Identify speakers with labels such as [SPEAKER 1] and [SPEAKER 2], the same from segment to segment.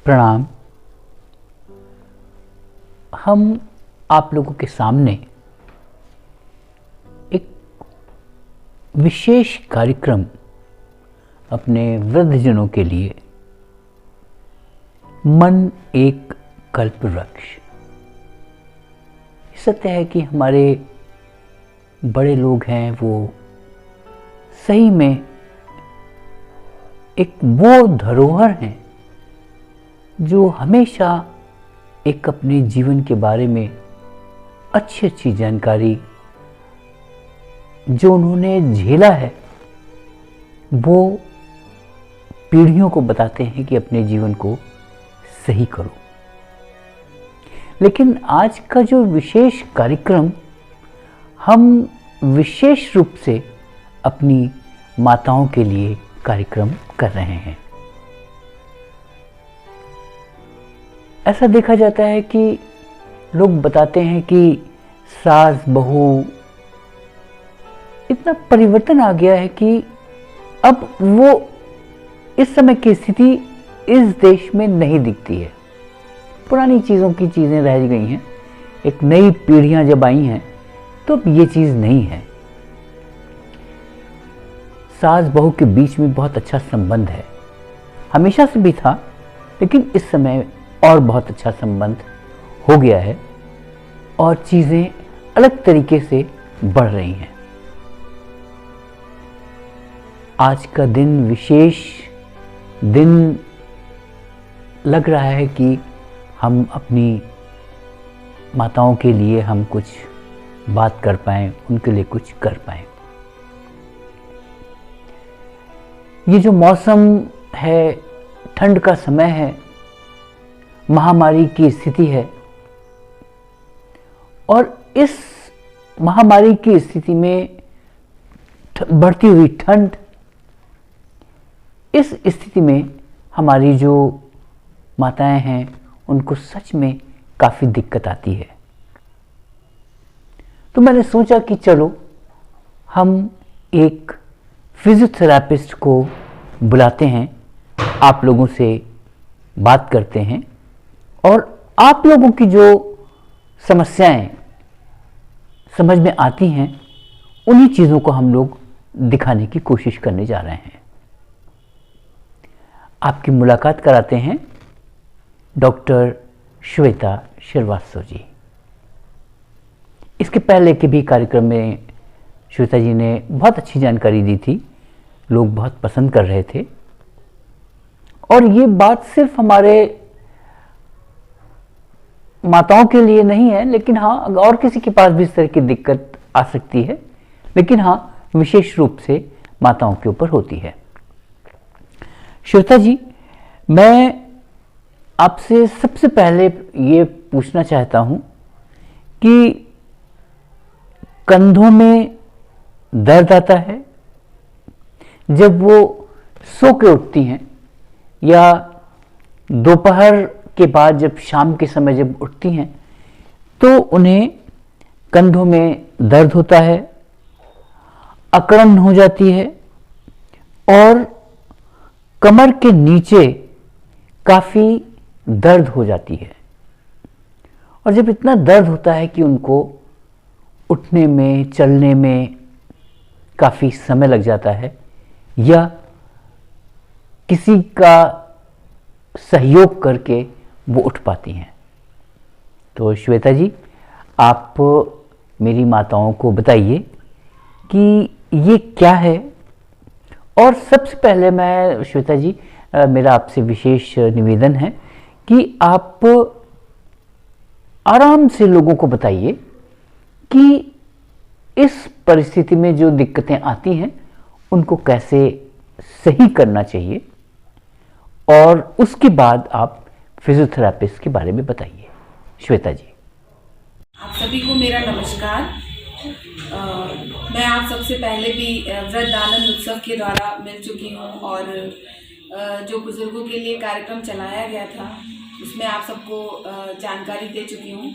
[SPEAKER 1] प्रणाम। हम आप लोगों के सामने एक विशेष कार्यक्रम अपने वृद्धजनों के लिए, मन एक कल्प वृक्ष। सत्य है कि हमारे बड़े लोग हैं, वो सही में एक वो धरोहर हैं जो हमेशा एक अपने जीवन के बारे में अच्छी अच्छी जानकारी जो उन्होंने झेला है वो पीढ़ियों को बताते हैं कि अपने जीवन को सही करो। लेकिन आज का जो विशेष कार्यक्रम, हम विशेष रूप से अपनी माताओं के लिए कार्यक्रम कर रहे हैं। ऐसा देखा जाता है कि लोग बताते हैं कि सास बहू इतना परिवर्तन आ गया है कि अब वो इस समय की स्थिति इस देश में नहीं दिखती है। पुरानी चीज़ों की चीज़ें रह गई हैं, एक नई पीढ़ियां जब आई हैं तो अब ये चीज़ नहीं है। सास बहू के बीच में बहुत अच्छा संबंध है, हमेशा से भी था, लेकिन इस समय और बहुत अच्छा संबंध हो गया है और चीज़ें अलग तरीके से बढ़ रही हैं। आज का दिन विशेष दिन लग रहा है कि हम अपनी माताओं के लिए हम कुछ बात कर पाएं, उनके लिए कुछ कर पाएं। ये जो मौसम है, ठंड का समय है, महामारी की स्थिति है और इस महामारी की स्थिति में बढ़ती हुई ठंड, इस स्थिति में हमारी जो माताएं हैं उनको सच में काफ़ी दिक्कत आती है। तो मैंने सोचा कि चलो हम एक फिजियोथेरापिस्ट को बुलाते हैं, आप लोगों से बात करते हैं और आप लोगों की जो समस्याएं समझ में आती हैं उन्हीं चीज़ों को हम लोग दिखाने की कोशिश करने जा रहे हैं। आपकी मुलाकात कराते हैं डॉक्टर श्वेता श्रीवास्तव जी। इसके पहले के भी कार्यक्रम में श्वेता जी ने बहुत अच्छी जानकारी दी थी, लोग बहुत पसंद कर रहे थे। और ये बात सिर्फ हमारे माताओं के लिए नहीं है, लेकिन हाँ, और किसी के पास भी इस तरह की दिक्कत आ सकती है, लेकिन हाँ, विशेष रूप से माताओं के ऊपर होती है। श्वेता जी, मैं आपसे सबसे पहले ये पूछना चाहता हूँ कि कंधों में दर्द आता है जब वो सो के उठती हैं, या दोपहर के बाद जब शाम के समय जब उठती हैं तो उन्हें कंधों में दर्द होता है, अकड़न हो जाती है और कमर के नीचे काफ़ी दर्द हो जाती है। और जब इतना दर्द होता है कि उनको उठने में, चलने में काफ़ी समय लग जाता है या किसी का सहयोग करके वो उठ पाती हैं। तो श्वेता जी, आप मेरी माताओं को बताइए कि ये क्या है। और सबसे पहले मैं श्वेता जी, मेरा आपसे विशेष निवेदन है कि आप आराम से लोगों को बताइए कि इस परिस्थिति में जो दिक्कतें आती हैं उनको कैसे सही करना चाहिए, और उसके बाद आप फिजियोथेरापिस्ट के बारे में बताइए। श्वेता जी।
[SPEAKER 2] आप सभी को मेरा नमस्कार। मैं आप सबसे पहले भी वृद्ध आनंद उत्सव के द्वारा मिल चुकी हूँ और जो बुजुर्गों के लिए कार्यक्रम चलाया गया था उसमें आप सबको जानकारी दे चुकी हूँ।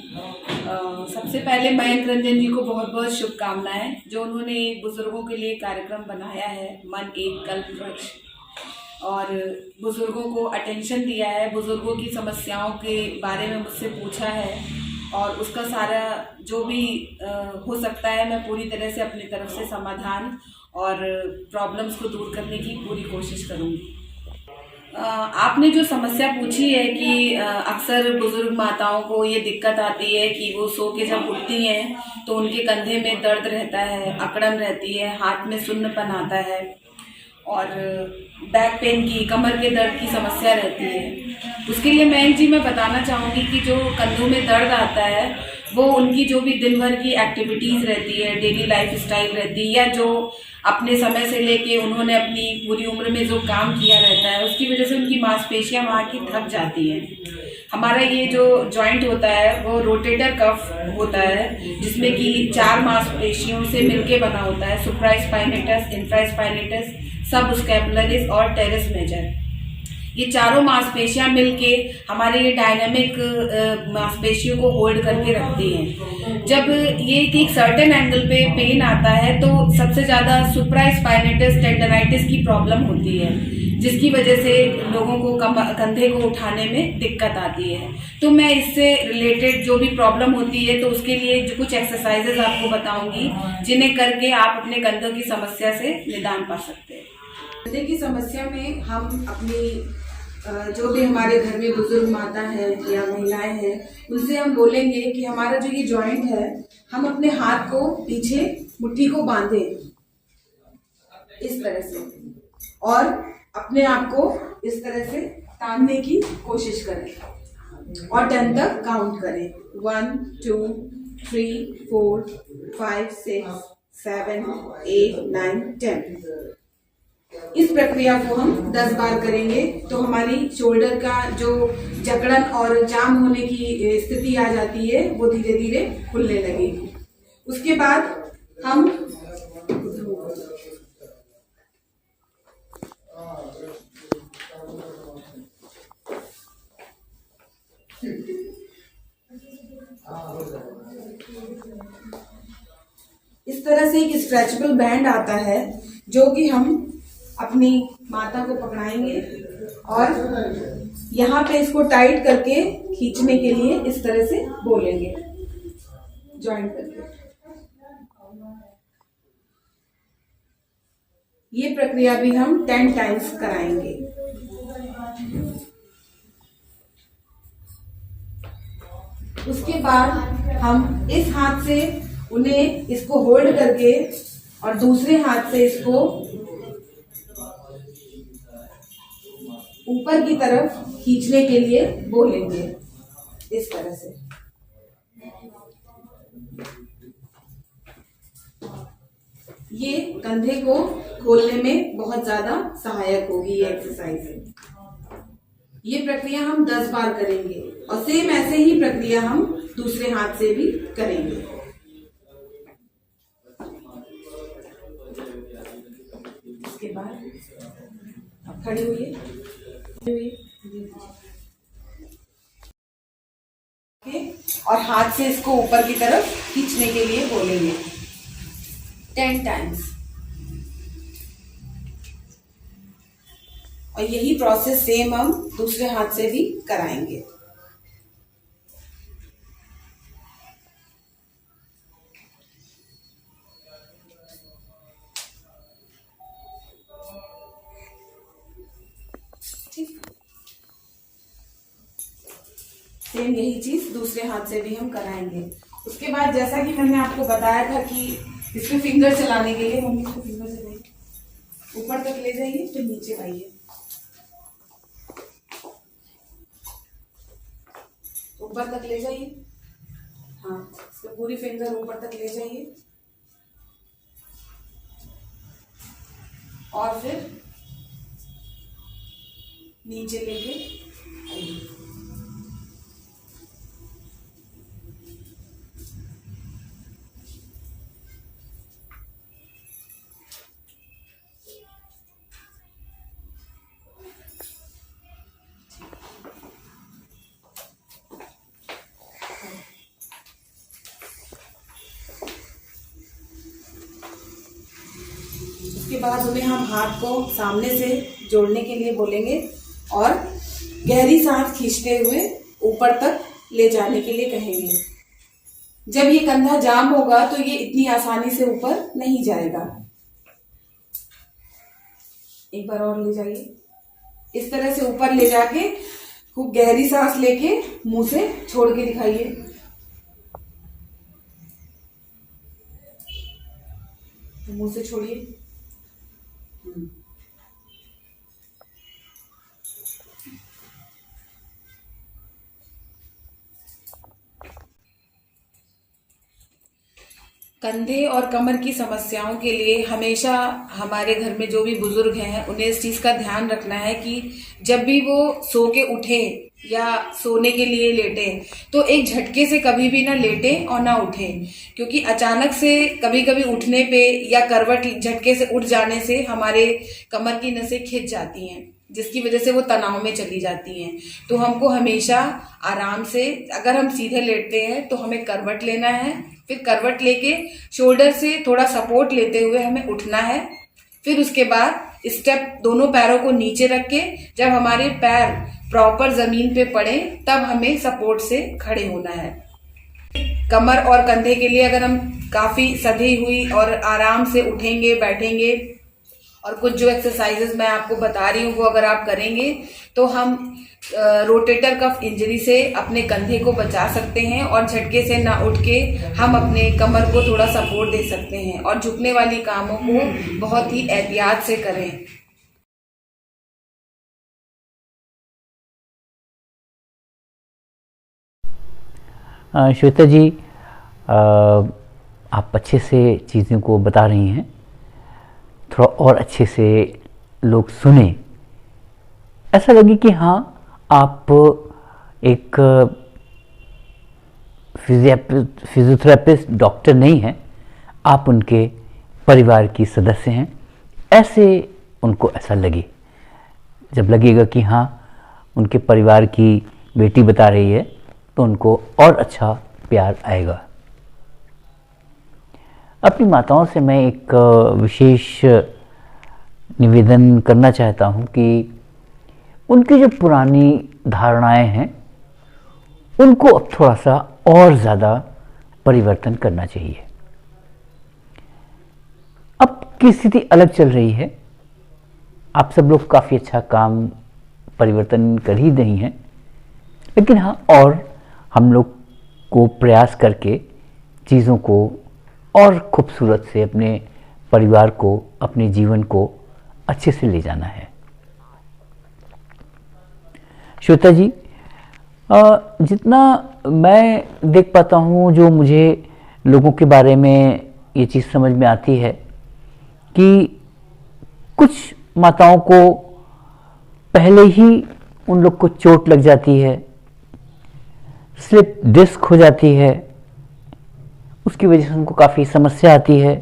[SPEAKER 2] सबसे पहले मयंक रंजन जी को बहुत बहुत शुभकामनाएं, जो उन्होंने बुजुर्गों के लिए कार्यक्रम बनाया है, मन एक कल्प वृक्ष। और बुज़ुर्गों को अटेंशन दिया है, बुज़ुर्गों की समस्याओं के बारे में मुझसे पूछा है और उसका सारा जो भी हो सकता है मैं पूरी तरह से अपनी तरफ से समाधान और प्रॉब्लम्स को दूर करने की पूरी कोशिश करूँगी। आपने जो समस्या पूछी है कि अक्सर बुजुर्ग माताओं को ये दिक्कत आती है कि वो सो के जब उठती हैं तो उनके कंधे में दर्द रहता है, अकड़न रहती है, हाथ में सुन्नपन आता है और बैक पेन की, कमर के दर्द की समस्या रहती है। उसके लिए मैं बताना चाहूँगी कि जो कंधों में दर्द आता है वो उनकी जो भी दिन भर की एक्टिविटीज़ रहती है, डेली लाइफ स्टाइल रहती है या जो अपने समय से लेके उन्होंने अपनी पूरी उम्र में जो काम किया रहता है उसकी वजह से उनकी मांसपेशियां वहाँ की थक जाती हैं। हमारा ये जो जॉइंट होता है वो रोटेटर कफ होता है जिसमें कि 4 मांसपेशियों से मिलके बना होता है, सुप्रास्पाइनेटस, इंफ्रास्पाइनेटस, सबस्कैपुलरिस और टेरेस मेजर। ये चारों मांसपेशियां मिलके हमारे ये डायनामिक मांसपेशियों को होल्ड करके रखती हैं। जब ये एक सर्टेन एंगल पे पेन आता है तो सबसे ज्यादा सुप्रास्पाइनेटस टेंडनाइटिस की प्रॉब्लम होती है जिसकी वजह से लोगों को कंधे को उठाने में दिक्कत आती है। तो मैं इससे रिलेटेड जो भी प्रॉब्लम होती है तो उसके लिए जो कुछ एक्सरसाइजेज आपको बताऊंगी जिन्हें करके आप अपने कंधों की समस्या से निदान पा सकते हैं। कंधे की समस्या में हम अपनी जो भी हमारे घर में बुजुर्ग माता है या महिलाएं हैं उनसे हम बोलेंगे कि हमारा जो ये जॉइंट है हम अपने हाथ को पीछे मुट्ठी को बांधे इस तरह से और अपने आप को इस तरह से तानने की कोशिश करें और 10 तक काउंट करें। 1 2 3 4 5 6 7 8 9 10। इस प्रक्रिया को हम 10 बार करेंगे तो हमारी शोल्डर का जो जकड़न और जाम होने की स्थिति आ जाती है वो धीरे धीरे खुलने लगेगी। उसके बाद हम इस तरह से एक स्ट्रेचेबल बैंड आता है जो कि हम अपनी माता को पकड़ाएंगे और यहाँ पे इसको टाइट करके खींचने के लिए इस तरह से बोलेंगे जॉइंट करके। ये प्रक्रिया भी हम 10 टाइम्स कराएंगे। उसके बाद हम इस हाथ से उन्हें इसको होल्ड करके और दूसरे हाथ से इसको ऊपर की तरफ खींचने के लिए बोलेंगे इस तरह से। ये कंधे को खोलने में बहुत ज्यादा सहायक होगी ये एक्सरसाइज। ये प्रक्रिया हम 10 बार करेंगे और सेम ऐसे ही प्रक्रिया हम दूसरे हाथ से भी करेंगे। इसके बाद अब खड़ी हुई और हाथ से इसको ऊपर की तरफ खींचने के लिए बोलेंगे 10 टाइम्स। और यही प्रोसेस सेम हम दूसरे हाथ से भी कराएंगे। सेम यही चीज दूसरे हाथ से भी हम कराएंगे। उसके बाद जैसा कि मैंने आपको बताया था कि इसमें फिंगर चलाने के लिए हम इसको फिंगर चलाइए, ऊपर तक ले जाइए फिर नीचे आइए, ऊपर तक ले जाइए। हाँ, इसको पूरी फिंगर ऊपर तक ले जाइए और फिर नीचे लेके आइए। उसके बाद उन्हें हम हाथ को सामने से जोड़ने के लिए बोलेंगे और गहरी सांस खींचते हुए ऊपर तक ले जाने के लिए कहेंगे। जब ये कंधा जाम होगा तो ये इतनी आसानी से ऊपर नहीं जाएगा। एक बार और ले जाइए। इस तरह से ऊपर ले जाके खूब गहरी सांस लेके मुंह से छोड़ के दिखाइए। मुंह से छोड़िए। कंधे और कमर की समस्याओं के लिए हमेशा हमारे घर में जो भी बुजुर्ग हैं उन्हें इस चीज का ध्यान रखना है कि जब भी वो सो के उठे या सोने के लिए लेटे तो एक झटके से कभी भी ना लेटे और ना उठे, क्योंकि अचानक से कभी कभी उठने पे या करवट झटके से उठ जाने से हमारे कमर की नसें खिंच जाती हैं, जिसकी वजह से वो तनाव में चली जाती हैं। तो हमको हमेशा आराम से, अगर हम सीधे लेटते हैं तो हमें करवट लेना है, फिर करवट लेके शोल्डर से थोड़ा सपोर्ट लेते हुए हमें उठना है। फिर उसके बाद स्टेप दोनों पैरों को नीचे रख के जब हमारे पैर प्रॉपर जमीन पे पड़े तब हमें सपोर्ट से खड़े होना है। कमर और कंधे के लिए अगर हम काफी सधी हुई और आराम से उठेंगे बैठेंगे और कुछ जो एक्सरसाइजेस मैं आपको बता रही हूँ वो अगर आप करेंगे तो हम रोटेटर कफ इंजरी से अपने कंधे को बचा सकते हैं और झटके से ना उठ के हम अपने कमर को थोड़ा सपोर्ट दे सकते हैं और झुकने वाली कामों को बहुत ही एहतियात से करें।
[SPEAKER 1] श्वेता जी, आप अच्छे से चीज़ों को बता रही हैं, थोड़ा और अच्छे से लोग सुने, ऐसा लगे कि हाँ आप एक फिजियोथेरेपिस्ट डॉक्टर नहीं हैं, आप उनके परिवार की सदस्य हैं, ऐसे उनको ऐसा लगे। जब लगेगा कि हाँ उनके परिवार की बेटी बता रही है तो उनको और अच्छा प्यार आएगा। अपनी माताओं से मैं एक विशेष निवेदन करना चाहता हूं कि उनकी जो पुरानी धारणाएं हैं उनको अब थोड़ा सा और ज़्यादा परिवर्तन करना चाहिए। अब की स्थिति अलग चल रही है, आप सब लोग काफ़ी अच्छा काम परिवर्तन कर ही रही हैं, लेकिन हाँ और हम लोग को प्रयास करके चीज़ों को और खूबसूरत से अपने परिवार को, अपने जीवन को अच्छे से ले जाना है। श्वेता जी, जितना मैं देख पाता हूँ, जो मुझे लोगों के बारे में ये चीज़ समझ में आती है कि कुछ माताओं को पहले ही उन लोग को चोट लग जाती है, स्लिप डिस्क हो जाती है, उसकी वजह से उनको काफ़ी समस्या आती है।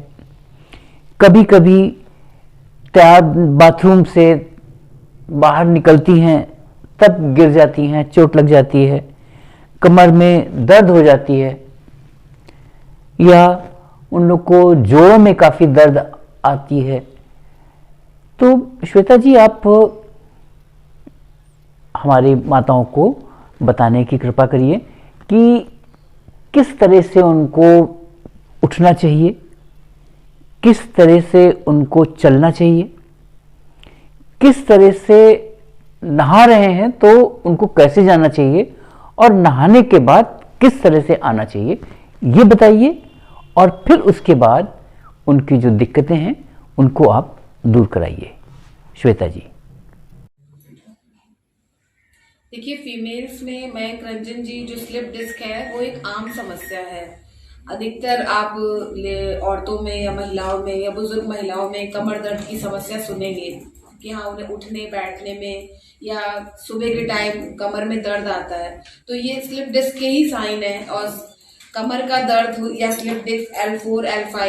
[SPEAKER 1] कभी कभी तैयार बाथरूम से बाहर निकलती हैं तब गिर जाती हैं, चोट लग जाती है, कमर में दर्द हो जाती है, या उन लोग को जोड़ों में काफ़ी दर्द आती है। तो श्वेता जी, आप हमारी माताओं को बताने की कृपा करिए कि किस तरह से उनको उठना चाहिए, किस तरह से उनको चलना चाहिए, किस तरह से नहा रहे हैं तो उनको कैसे जाना चाहिए और नहाने के बाद किस तरह से आना चाहिए, ये बताइए। और फिर उसके बाद उनकी जो दिक्कतें हैं उनको आप दूर कराइए। श्वेता जी।
[SPEAKER 2] देखिए, फीमेल्स में मयंक रंजन जी, जो स्लिप डिस्क है वो एक आम समस्या है। अधिकतर आप औरतों में या महिलाओं में या बुजुर्ग महिलाओं में कमर दर्द की समस्या सुनेंगे कि हाँ उन्हें उठने बैठने में या सुबह के टाइम कमर में दर्द आता है, तो ये स्लिप डिस्क के ही साइन है। और कमर का दर्द या slip disc L4, L5,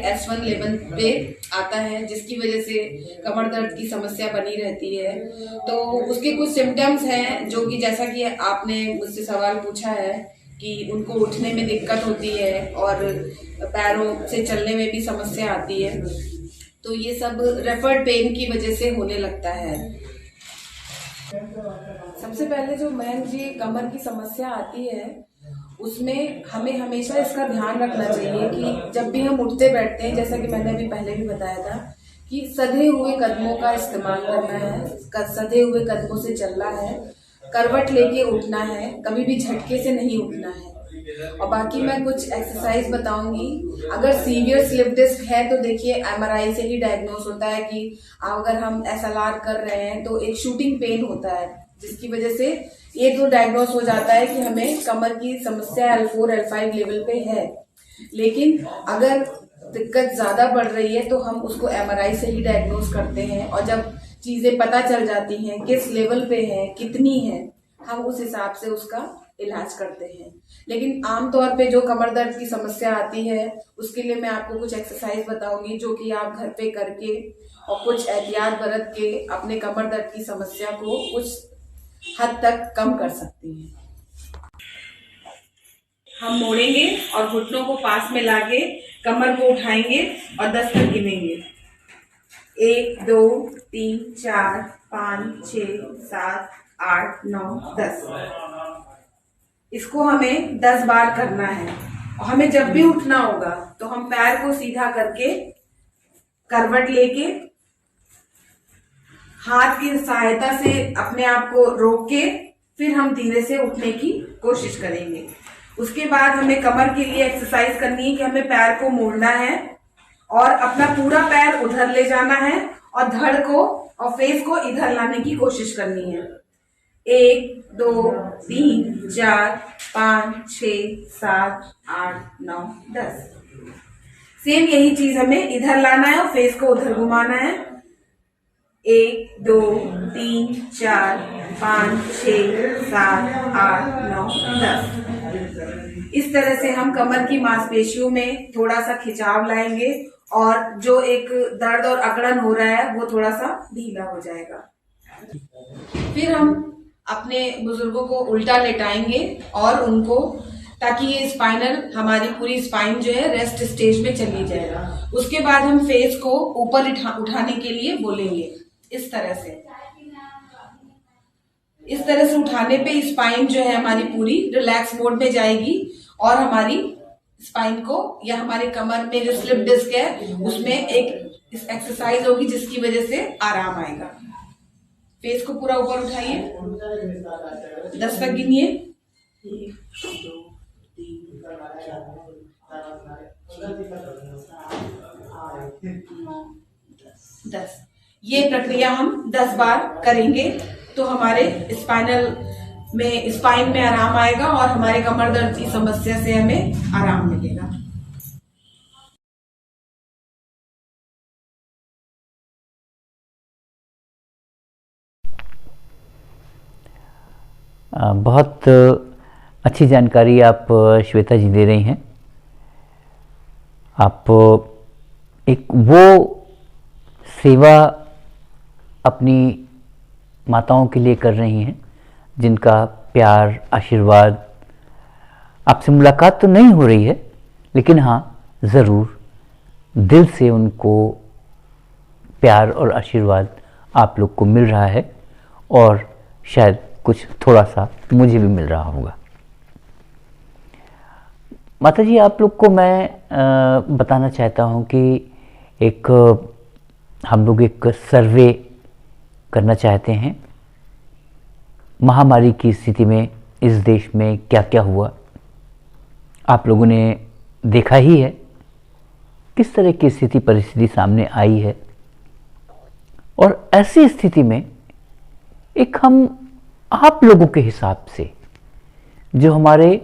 [SPEAKER 2] S1 level पे आता है, जिसकी वजह से कमर दर्द की समस्या बनी रहती है। तो उसके कुछ सिम्टम्स हैं जो कि जैसा कि आपने मुझसे सवाल पूछा है कि उनको उठने में दिक्कत होती है और पैरों से चलने में भी समस्या आती है। तो ये सब रेफर्ड पेन की वजह से होने लगता है। सबसे पहले जो मेन जी कमर की समस्या आती है उसमें हमें हमेशा इसका ध्यान रखना चाहिए कि जब भी हम उठते बैठते हैं, जैसा कि मैंने अभी पहले भी बताया था, कि सधे हुए कदमों का इस्तेमाल करना है, सधे हुए कदमों से चलना है, करवट लेके उठना है, कभी भी झटके से नहीं उठना है। और बाकी मैं कुछ एक्सरसाइज बताऊंगी। अगर सीवियर स्लिप डिस्क है तो देखिए एमआरआई से ही डायग्नोस होता है कि अगर हम एसएलआर कर रहे हैं तो एक शूटिंग पेन होता है, जिसकी वजह से ये तो डायग्नोस हो जाता है कि हमें कमर की समस्या L4 L5 लेवल पे है। लेकिन अगर दिक्कत ज्यादा बढ़ रही है तो हम उसको एमआरआई से ही डायग्नोस करते हैं, और जब चीजें पता चल जाती हैं किस लेवल पे है, कितनी है, हम उस हिसाब से उसका इलाज करते हैं। लेकिन आमतौर पे जो कमर दर्द की समस्या आती है उसके लिए मैं आपको कुछ एक्सरसाइज बताऊंगी जो कि आप घर पे करके और कुछ एहतियात बरत के अपने कमर दर्द की समस्या को कुछ हद तक कम कर सकती हैं। हम मोड़ेंगे और घुटनों को पास में लाके कमर को उठाएंगे और 10 तक गिनेंगे। 1 2 3 4 5 6 7 8 9 10। इसको हमें 10 बार करना है। और हमें जब भी उठना होगा तो हम पैर को सीधा करके करवट लेके हाथ की सहायता से अपने आप को रोक के फिर हम धीरे से उठने की कोशिश करेंगे। उसके बाद हमें कमर के लिए एक्सरसाइज करनी है कि हमें पैर को मोड़ना है और अपना पूरा पैर उधर ले जाना है और धड़ को और फेस को इधर लाने की कोशिश करनी है। 1 2 3 4 5 6 7 8 9 10। सेम यही चीज हमें इधर लाना है और फेस को उधर घुमाना है। 1 2 3 4 5 6 7 8 9 10। इस तरह से हम कमर की मांसपेशियों में थोड़ा सा खिंचाव लाएंगे और जो एक दर्द और अकड़न हो रहा है वो थोड़ा सा ढीला हो जाएगा। फिर हम अपने बुजुर्गों को उल्टा लेटाएंगे और उनको, ताकि ये स्पाइनल, हमारी पूरी स्पाइन जो है रेस्ट स्टेज में चली जाएगा। उसके बाद हम फेस को ऊपर उठाने के लिए बोलेंगे। इस तरह से उठाने पे स्पाइन जो है हमारी पूरी रिलैक्स मोड में जाएगी और हमारी स्पाइन को या हमारे कमर में जो स्लिप डिस्क है उसमें एक एक्सरसाइज होगी जिसकी वजह से आराम आएगा। फेस को पूरा ऊपर उठाइए, 10 तक गिनिए। 1 2 3 4 5 10। ये प्रक्रिया हम 10 बार करेंगे तो हमारे स्पाइन में आराम आएगा और हमारे कमर दर्द की समस्या से हमें आराम मिलेगा।
[SPEAKER 1] बहुत अच्छी जानकारी आप श्वेता जी दे रही हैं। आप एक वो सेवा अपनी माताओं के लिए कर रही हैं जिनका प्यार, आशीर्वाद, आपसे मुलाकात तो नहीं हो रही है लेकिन हाँ ज़रूर दिल से उनको प्यार और आशीर्वाद आप लोग को मिल रहा है और शायद कुछ थोड़ा सा मुझे भी मिल रहा होगा। माता जी, आप लोग को मैं बताना चाहता हूँ कि हम लोग एक सर्वे करना चाहते हैं। महामारी की स्थिति में इस देश में क्या क्या हुआ आप लोगों ने देखा ही है, किस तरह की स्थिति परिस्थिति सामने आई है। और ऐसी स्थिति में एक हम आप लोगों के हिसाब से जो हमारे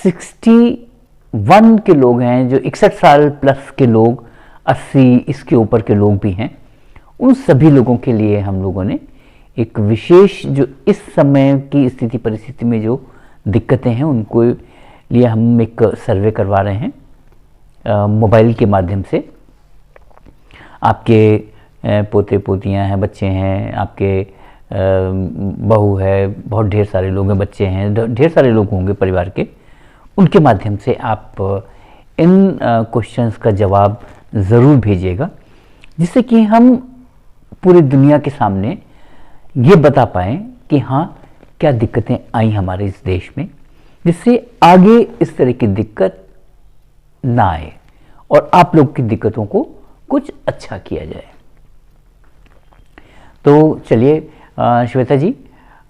[SPEAKER 1] 61 के लोग हैं, जो 61 साल प्लस के लोग, 80 इसके ऊपर के लोग भी हैं, उन सभी लोगों के लिए हम लोगों ने एक विशेष, जो इस समय की स्थिति परिस्थिति में जो दिक्कतें हैं उनको लिए हम एक सर्वे करवा रहे हैं मोबाइल के माध्यम से। आपके पोते पोतियां हैं, बच्चे हैं, आपके बहू है, बहुत ढेर सारे लोग हैं, बच्चे हैं, ढेर सारे लोग होंगे परिवार के, उनके माध्यम से आप इन क्वेश्चंस का जवाब ज़रूर भेजिएगा। जिससे कि हम पूरी दुनिया के सामने ये बता पाएं कि हाँ, क्या दिक्कतें आई हमारे इस देश में, जिससे आगे इस तरह की दिक्कत ना आए और आप लोग की दिक्कतों को कुछ अच्छा किया जाए। तो चलिए श्वेता जी,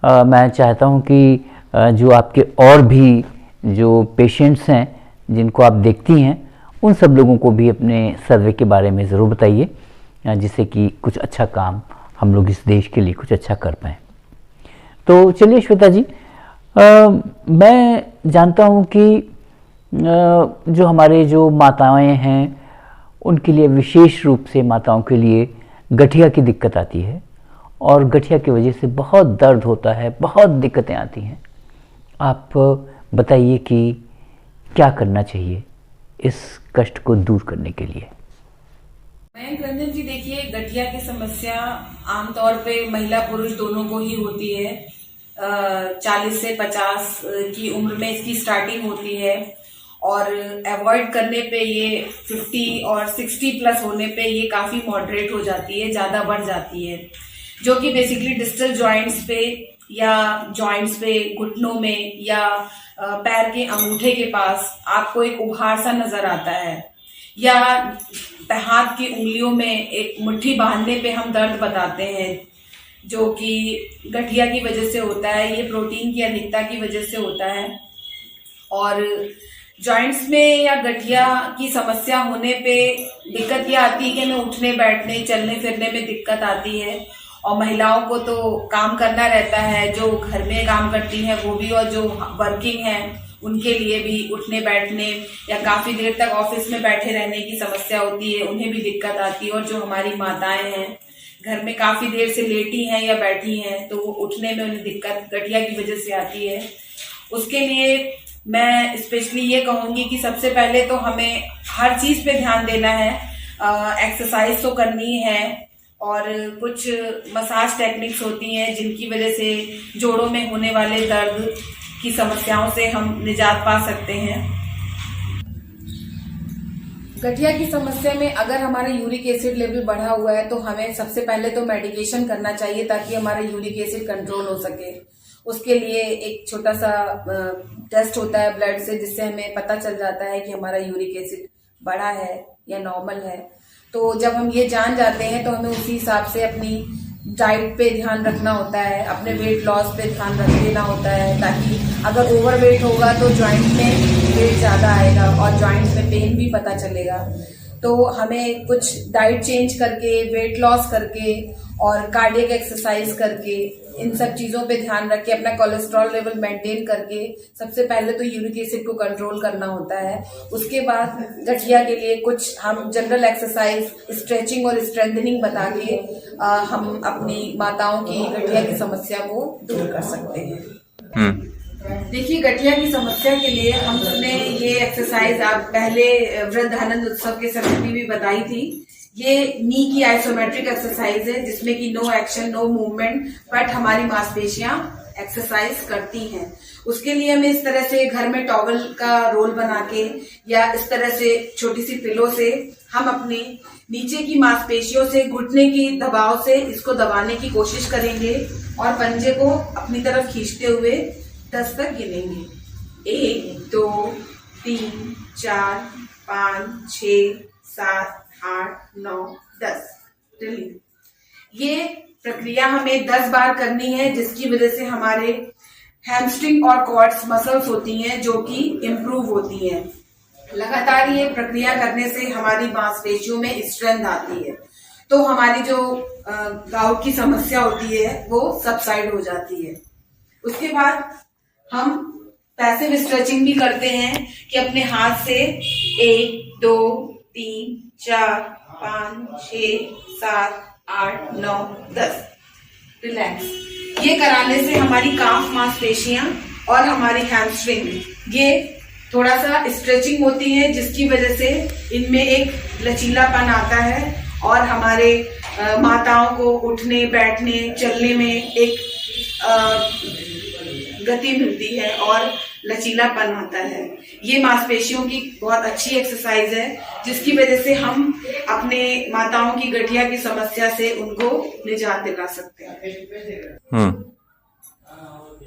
[SPEAKER 1] मैं चाहता हूं कि जो आपके और भी जो पेशेंट्स हैं जिनको आप देखती हैं, उन सब लोगों को भी अपने सर्वे के बारे में ज़रूर बताइए, जिससे कि कुछ अच्छा काम हम लोग इस देश के लिए कुछ अच्छा कर पाएँ। तो चलिए श्वेता जी, मैं जानता हूं कि जो हमारे जो माताएं हैं उनके लिए, विशेष रूप से माताओं के लिए गठिया की दिक्कत आती है और गठिया की वजह से बहुत दर्द होता है, बहुत दिक्कतें आती हैं। आप बताइए कि क्या करना चाहिए इस कष्ट को दूर करने के लिए।
[SPEAKER 2] मयंक रंजन जी, देखिए, गठिया की समस्या आमतौर पे महिला पुरुष दोनों को ही होती है। 40 से 50 की उम्र में इसकी स्टार्टिंग होती है और अवॉइड करने पे ये 50 और 60 प्लस होने पे ये काफी मॉडरेट हो जाती है, ज्यादा बढ़ जाती है, जो कि बेसिकली डिस्टल जॉइंट्स पे या जॉइंट्स पे, घुटनों में या पैर के अंगूठे के पास आपको एक उभार सा नजर आता है, या हाथ की उंगलियों में एक मुट्ठी बांधने पे हम दर्द बताते हैं, जो कि गठिया की वजह से होता है। ये प्रोटीन की अधिकता की वजह से होता है। और जॉइंट्स में या गठिया की समस्या होने पे दिक्कत ये आती है कि हमें उठने बैठने चलने फिरने में दिक्कत आती है। और महिलाओं को तो काम करना रहता है, जो घर में काम करती हैं वो भी, और जो वर्किंग हैं उनके लिए भी उठने बैठने या काफी देर तक ऑफिस में बैठे रहने की समस्या होती है, उन्हें भी दिक्कत आती है। और जो हमारी माताएं हैं, घर में काफी देर से लेटी हैं या बैठी हैं, तो वो उठने में उन्हें दिक्कत गठिया की वजह से आती है। उसके लिए मैं स्पेशली ये कहूंगी कि सबसे पहले तो हमें हर चीज पे ध्यान देना है। एक्सरसाइज तो करनी है, और कुछ मसाज टेक्निक्स होती हैं जिनकी वजह से जोड़ों में होने वाले दर्द की समस्याओं से हम निजात पा सकते हैं। गठिया की समस्या में अगर हमारा यूरिक एसिड लेवल बढ़ा हुआ है तो हमें सबसे पहले तो मेडिकेशन करना चाहिए, ताकि हमारा यूरिक एसिड कंट्रोल हो सके। उसके लिए एक छोटा सा टेस्ट होता है ब्लड से, जिससे हमें पता चल जाता है कि हमारा यूरिक एसिड बढ़ा है या नॉर्मल है। तो जब हम ये जान जाते हैं तो हमें उसी हिसाब से अपनी डाइट पे ध्यान रखना होता है, अपने वेट लॉस पे ध्यान रख देना होता है, ताकि अगर ओवर वेट होगा तो जॉइंट में वेट ज़्यादा आएगा और जॉइंट में पेन भी पता चलेगा। तो हमें कुछ डाइट चेंज करके, वेट लॉस करके और कार्डियक एक्सरसाइज करके, इन सब चीज़ों पे ध्यान रख के, अपना कोलेस्ट्रॉल लेवल मेंटेन करके सबसे पहले तो यूरिक एसिड को कंट्रोल करना होता है। उसके बाद गठिया के लिए कुछ हम जनरल एक्सरसाइज, स्ट्रेचिंग और स्ट्रेंथनिंग बता के हम अपनी माताओं की गठिया की समस्या को दूर कर सकते हैं। देखिए, गठिया की समस्या के लिए हमने ये एक्सरसाइज आप पहले वृद्धानंद उत्सव के समय भी बताई थी। ये नी की आइसोमेट्रिक एक्सरसाइज है, जिसमें कि no action no movement, but हमारी मांसपेशियां एक्सरसाइज करती हैं। उसके लिए हमें इस तरह से घर में टॉवल का रोल बना के या इस तरह से छोटी सी पिलो से हम अपने नीचे की मांसपेशियों से घुटने की दबाव से इसको दबाने की कोशिश करेंगे और पंजे को अपनी तरफ खींचते हुए 10 तक गिनेंगे। 1 2 3 4 5 6 7 8 9 10। ये प्रक्रिया हमें 10 बार करनी है, जिसकी वजह से हमारे हैमस्ट्रिंग और क्वाड्स मसल्स होती हैं जो कि इम्प्रूव होती हैं। लगातार ये प्रक्रिया करने से हमारी मांसपेशियों में स्ट्रेंथ आती है, तो हमारी जो गाउट की समस्या होती है वो सबसाइड हो जाती है। उसके बाद हम पैसिव स्ट्रेचिंग भी करते हैं कि अपने हाथ से 1 2 3 4 5 6 7 8 9 10 रिलैक्स। ये कराने से हमारी काफ मांसपेशियां और हमारी हैमस्ट्रिंग ये थोड़ा सा स्ट्रेचिंग होती है, जिसकी वजह से इनमें एक लचीलापन आता है और हमारे माताओं को उठने बैठने चलने में एक गति मिलती है और लचीलापन आता है। ये मांसपेशियों की बहुत अच्छी एक्सरसाइज है, जिसकी वजह से हम अपने माताओं की गठिया की समस्या से उनको निजात दिला सकते हैं।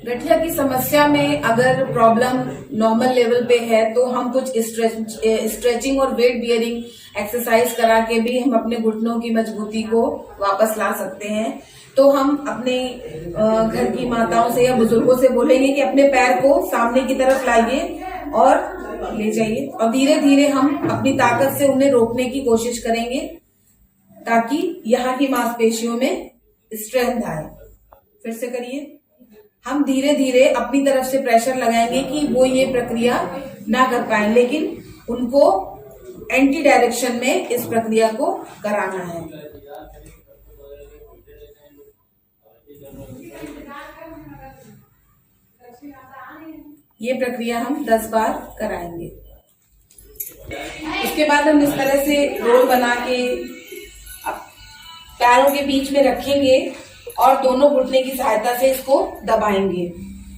[SPEAKER 2] गठिया की समस्या में अगर प्रॉब्लम नॉर्मल लेवल पे है तो हम कुछ स्ट्रेचिंग और वेट बियरिंग एक्सरसाइज करा के भी हम अपने घुटनों की मजबूती को वापस ला सकते हैं। तो हम अपने घर की माताओं से या बुजुर्गों से बोलेंगे कि अपने पैर को सामने की तरफ लाइए और ले जाइए, और धीरे धीरे हम अपनी ताकत से उन्हें रोकने की कोशिश करेंगे ताकि यहाँ की मांसपेशियों में स्ट्रेंथ आए। फिर से करिए। हम धीरे धीरे अपनी तरफ से प्रेशर लगाएंगे कि वो ये प्रक्रिया ना कर पाए, लेकिन उनको एंटी डायरेक्शन में इस प्रक्रिया को कराना है। ये प्रक्रिया हम 10 बार कराएंगे। उसके बाद हम इस तरह से रोल बना के पैरों के बीच में रखेंगे और दोनों घुटने की सहायता से इसको दबाएंगे।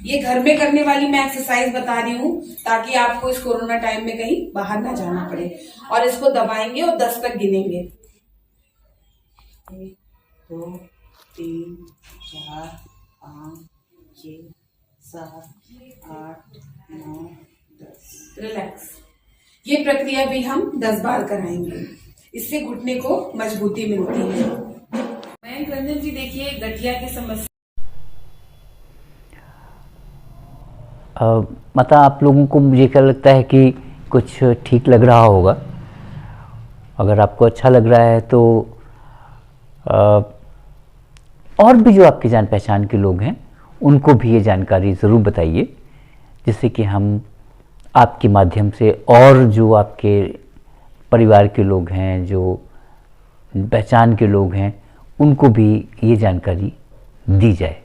[SPEAKER 2] ये घर में करने वाली मैं एक्सरसाइज बता रही हूँ ताकि आपको इस कोरोना टाइम में कहीं बाहर ना जाना पड़े। और इसको दबाएंगे और 10 तक गिनेंगे। 1 2 3 4 5 6 7 8 9 10। रिलैक्स। ये प्रक्रिया भी हम 10 बार कराएंगे। इससे घुटने को मजबूती मिलती है। मयंक रंजन जी, देखिए गठिया की समस्या
[SPEAKER 1] मतलब आप लोगों को मुझे क्या लगता है कि कुछ ठीक लग रहा होगा। अगर आपको अच्छा लग रहा है तो और भी जो आपकी जान पहचान के लोग हैं उनको भी ये जानकारी ज़रूर बताइए, जिससे कि हम आपके माध्यम से और जो आपके परिवार के लोग हैं, जो पहचान के लोग हैं, उनको भी ये जानकारी दी जाए,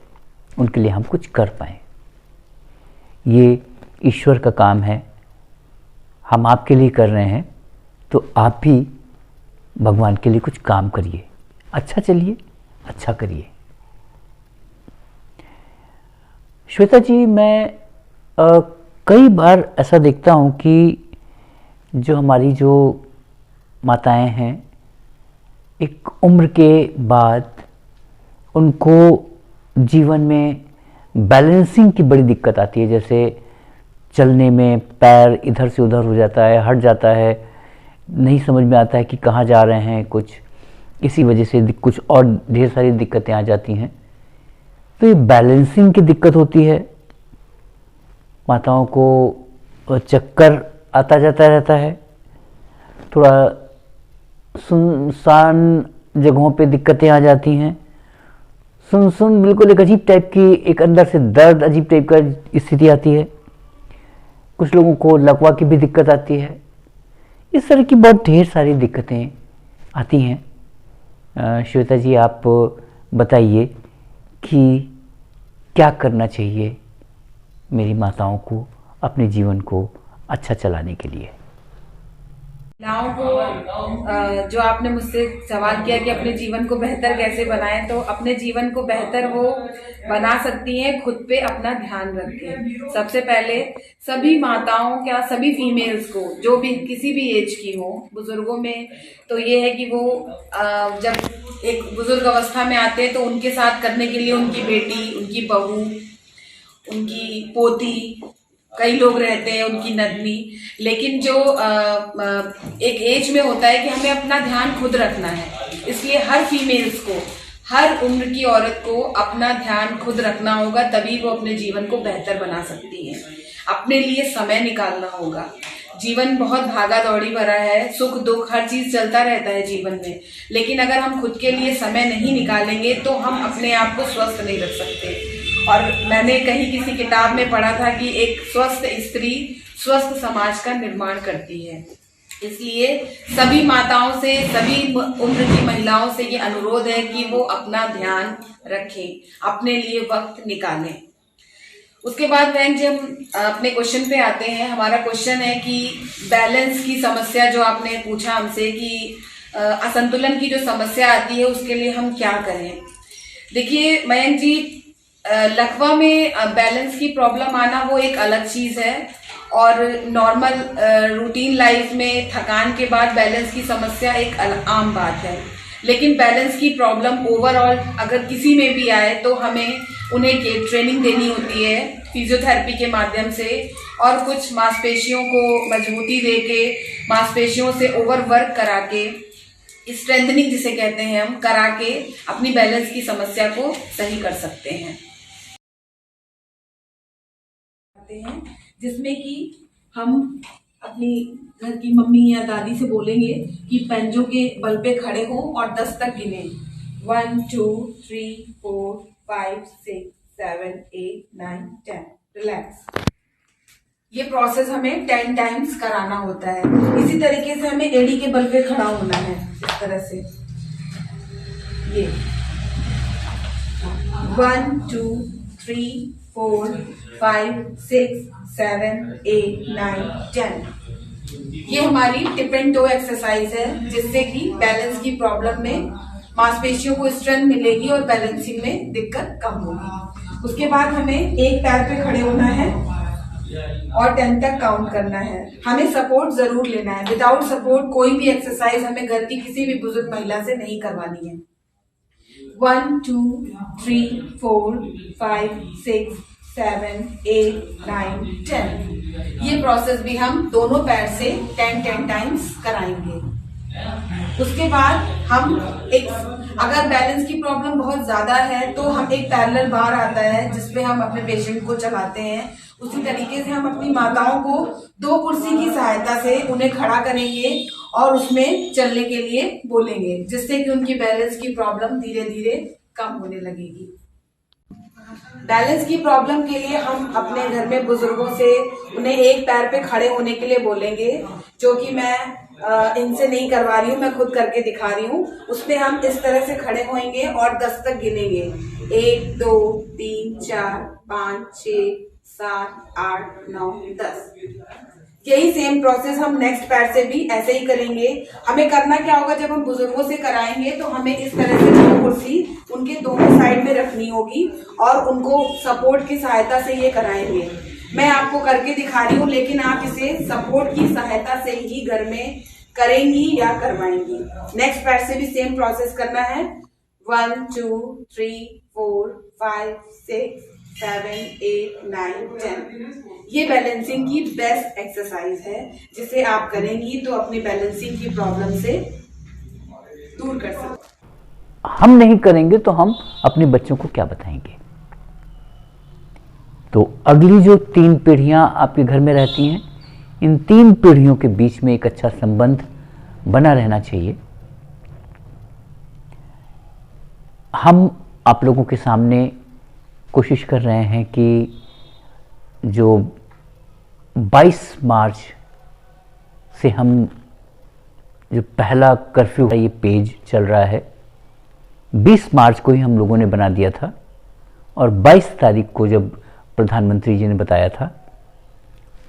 [SPEAKER 1] उनके लिए हम कुछ कर पाएँ। ये ईश्वर का काम है, हम आपके लिए कर रहे हैं, तो आप भी भगवान के लिए कुछ काम करिए, अच्छा चलिए, अच्छा करिए। श्वेता जी, मैं कई बार ऐसा देखता हूँ कि जो हमारी जो माताएं हैं, एक उम्र के बाद उनको जीवन में बैलेंसिंग की बड़ी दिक्कत आती है। जैसे चलने में पैर इधर से उधर हो जाता है, हट जाता है, नहीं समझ में आता है कि कहाँ जा रहे हैं, कुछ इसी वजह से कुछ और ढेर सारी दिक्कतें आ जाती हैं। तो ये बैलेंसिंग की दिक्कत होती है, माताओं को चक्कर आता जाता रहता है, थोड़ा सुनसान जगहों पे दिक्कतें आ जाती हैं, सुन बिल्कुल एक अजीब टाइप की, एक अंदर से दर्द अजीब टाइप का स्थिति आती है। कुछ लोगों को लकवा की भी दिक्कत आती है। इस तरह की बहुत ढेर सारी दिक्कतें आती हैं। श्वेता जी, आप बताइए कि क्या करना चाहिए मेरी माताओं को अपने जीवन को अच्छा चलाने के लिए।
[SPEAKER 2] महिलाओं को जो आपने मुझसे सवाल किया कि अपने जीवन को बेहतर कैसे बनाएं, तो अपने जीवन को बेहतर वो बना सकती हैं खुद पे अपना ध्यान रख के। सबसे पहले सभी माताओं क्या, सभी फीमेल्स को, जो भी किसी भी एज की हो, बुजुर्गों में तो ये है कि वो जब एक बुजुर्ग अवस्था में आते हैं तो उनके साथ करने के लिए उनकी बेटी, उनकी बहू, उनकी पोती, कई लोग रहते हैं, उनकी नदनी। लेकिन जो एक एज में होता है कि हमें अपना ध्यान खुद रखना है, इसलिए हर फीमेल्स को, हर उम्र की औरत को अपना ध्यान खुद रखना होगा, तभी वो अपने जीवन को बेहतर बना सकती है। अपने लिए समय निकालना होगा। जीवन बहुत भागा दौड़ी भरा है, सुख दुख हर चीज चलता रहता है जीवन में, लेकिन अगर हम खुद के लिए समय नहीं निकालेंगे तो हम अपने आप को स्वस्थ नहीं रख सकते। और मैंने कहीं किसी किताब में पढ़ा था कि एक स्वस्थ स्त्री स्वस्थ समाज का निर्माण करती है। इसलिए सभी माताओं से, सभी उम्र की महिलाओं से ये अनुरोध है कि वो अपना ध्यान रखें, अपने लिए वक्त निकालें। उसके बाद बहन जी, हम अपने क्वेश्चन पे आते हैं। हमारा क्वेश्चन है कि बैलेंस की समस्या जो आपने पूछा हमसे कि असंतुलन की जो समस्या आती है उसके लिए हम क्या करें। देखिए मयंक जी, लकवा में बैलेंस की प्रॉब्लम आना वो एक अलग चीज है, और नॉर्मल रूटीन लाइफ में थकान के बाद बैलेंस की समस्या एक आम बात है। लेकिन बैलेंस की प्रॉब्लम ओवरऑल अगर किसी में भी आए तो हमें उन्हें ट्रेनिंग देनी होती है फिजियोथेरेपी के माध्यम से, और कुछ मांसपेशियों को मजबूती दे के, मांसपेशियों से ओवरवर्क करा के, स्ट्रेंथनिंग जिसे कहते हैं हम, करा के अपनी बैलेंस की समस्या को सही कर सकते हैं। जिसमें कि हम अपनी घर की मम्मी या दादी से बोलेंगे कि पंजों के बल पे खड़े हो और 10 तक गिने। 1 2 3 4 5 6 7 8 9 10। रिलैक्स। ये प्रोसेस हमें 10 टाइम्स कराना होता है। इसी तरीके से हमें एड़ी के बल पे खड़ा होना है, इस तरह से। ये 1 2 3 4 5 6 7 8 9 10। ये हमारी टिप एंड टो एक्सरसाइज है, जिससे कि बैलेंस की प्रॉब्लम में मांसपेशियों को स्ट्रेंथ मिलेगी और बैलेंसिंग में दिक्कत कम होगी। उसके बाद हमें एक पैर पे खड़े होना है और 10 तक काउंट करना है। हमें सपोर्ट जरूर लेना है। विदाउट सपोर्ट कोई भी एक्सरसाइज हमें घर की किसी भी बुजुर्ग महिला से नहीं करवानी है। 1 2 3 4 5 6 7 8 9 10। ये प्रोसेस भी हम दोनों पैर से 10 टाइम्स कराएंगे। उसके बाद हम अगर बैलेंस की प्रॉब्लम बहुत ज्यादा है तो हम एक पैरेलल बार आता है जिसपे हम अपने पेशेंट को चलाते हैं। उसी तरीके से हम अपनी माताओं को 2 कुर्सी की सहायता से उन्हें खड़ा करेंगे और उसमें चलने के लिए बोलेंगे, जिससे कि उनकी बैलेंस की प्रॉब्लम धीरे धीरे कम होने लगेगी। बैलेंस की प्रॉब्लम के लिए हम अपने घर में बुजुर्गों से उन्हें एक पैर पे खड़े होने के लिए बोलेंगे, जो कि मैं इनसे नहीं करवा रही हूँ, मैं खुद करके दिखा रही हूँ। उसमें हम इस तरह से खड़े होंगे और 10 तक गिनेंगे। 1 2 3 4 5 6 7 8 9 10। यही सेम प्रोसेस हम नेक्स्ट पैर से भी ऐसे ही करेंगे। हमें करना क्या होगा, जब हम बुजुर्गों से कराएंगे तो हमें इस तरह से 2 कुर्सी उनके दोनों साइड में रखनी होगी और उनको सपोर्ट की सहायता से ये कराएंगे। मैं आपको करके दिखा रही हूँ, लेकिन आप इसे सपोर्ट की सहायता से ही घर में करेंगी या करवाएंगी। नेक्स्ट पैर से भी सेम प्रोसेस करना है। 1 2 3 4 5 6 7 8 9 10। ये बैलेंसिंग की बेस्ट एक्सरसाइज है, जिसे आप करेंगी तो अपनी बैलेंसिंग की प्रॉब्लम से दूर कर सकते।
[SPEAKER 1] हम नहीं करेंगे तो हम अपने बच्चों को क्या बताएंगे? तो अगली जो 3 पीढ़ियां आपके घर में रहती हैं, इन 3 पीढ़ियों के बीच में एक अच्छा संबंध बना रहना चाहिए। हम आप लोगों के सामने कोशिश कर रहे हैं कि जो 22 मार्च से हम जो पहला कर्फ्यू का ये पेज चल रहा है, 20 मार्च को ही हम लोगों ने बना दिया था और 22 तारीख को जब प्रधानमंत्री जी ने बताया था,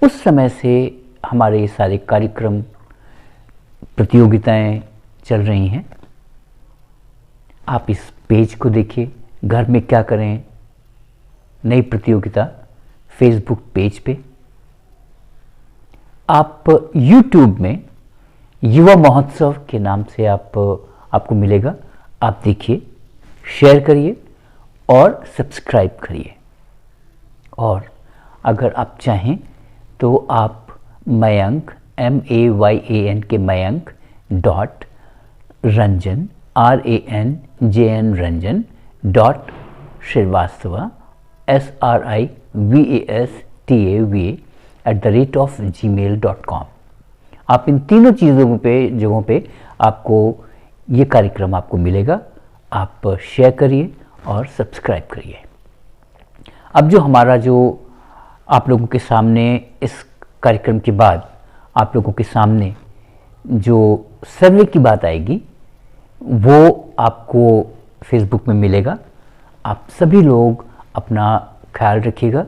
[SPEAKER 1] उस समय से हमारे ये सारे कार्यक्रम, प्रतियोगिताएं चल रही हैं। आप इस पेज को देखिए, घर में क्या करें, नई प्रतियोगिता फेसबुक पेज पे। आप यूट्यूब में युवा महोत्सव के नाम से आपको मिलेगा। आप देखिए, शेयर करिए और सब्सक्राइब करिए। और अगर आप चाहें तो आप मयंक MAYAN के मयंक .रंजन RANJN रंजन .श्रीवास्तवा SRIVASTAVA@gmail.com। आप इन तीनों जगहों पे आपको ये कार्यक्रम आपको मिलेगा। आप शेयर करिए और सब्सक्राइब करिए। अब जो हमारा जो आप लोगों के सामने इस कार्यक्रम के बाद आप लोगों के सामने जो सर्वे की बात आएगी, वो आपको फेसबुक में मिलेगा। आप सभी लोग अपना ख्याल रखिएगा,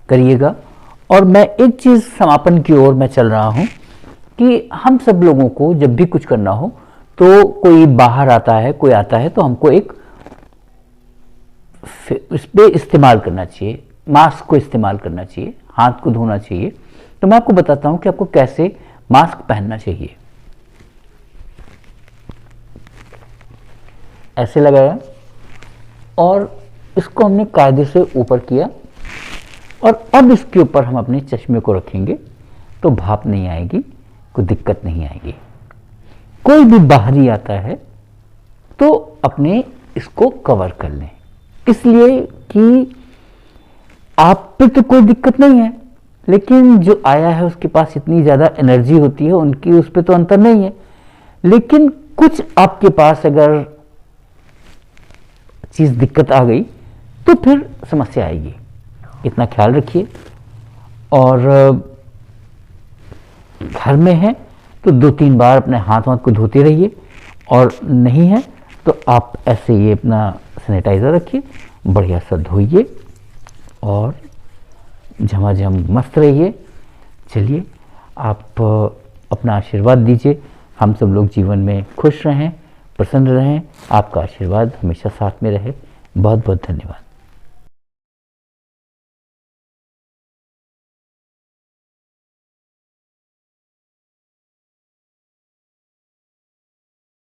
[SPEAKER 1] करिएगा। और मैं एक चीज़ समापन की ओर मैं चल रहा हूँ कि हम सब लोगों को जब भी कुछ करना हो तो कोई बाहर आता है, कोई आता है, तो हमको एक इस पर इस्तेमाल करना चाहिए, मास्क को इस्तेमाल करना चाहिए, हाथ को धोना चाहिए। तो मैं आपको बताता हूं कि आपको कैसे मास्क पहनना चाहिए। ऐसे लगाया और इसको हमने कायदे से ऊपर किया और अब इसके ऊपर हम अपने चश्मे को रखेंगे तो भाप नहीं आएगी, कोई दिक्कत नहीं आएगी। कोई भी बाहरी आता है तो अपने इसको कवर कर लें, इसलिए कि आप पे तो कोई दिक्कत नहीं है, लेकिन जो आया है उसके पास इतनी ज़्यादा एनर्जी होती है, उनकी उस पर तो अंतर नहीं है, लेकिन कुछ आपके पास अगर चीज़ दिक्कत आ गई तो फिर समस्या आएगी। इतना ख्याल रखिए। और घर में है तो 2-3 बार अपने हाथ को धोते रहिए, और नहीं है तो आप ऐसे ये अपना सैनिटाइज़र रखिए, बढ़िया सा धोइए और झमाझम मस्त रहिए। चलिए, आप अपना आशीर्वाद दीजिए, हम सब लोग जीवन में खुश रहें, प्रसन्न रहें, आपका आशीर्वाद हमेशा साथ में रहे। बहुत बहुत धन्यवाद।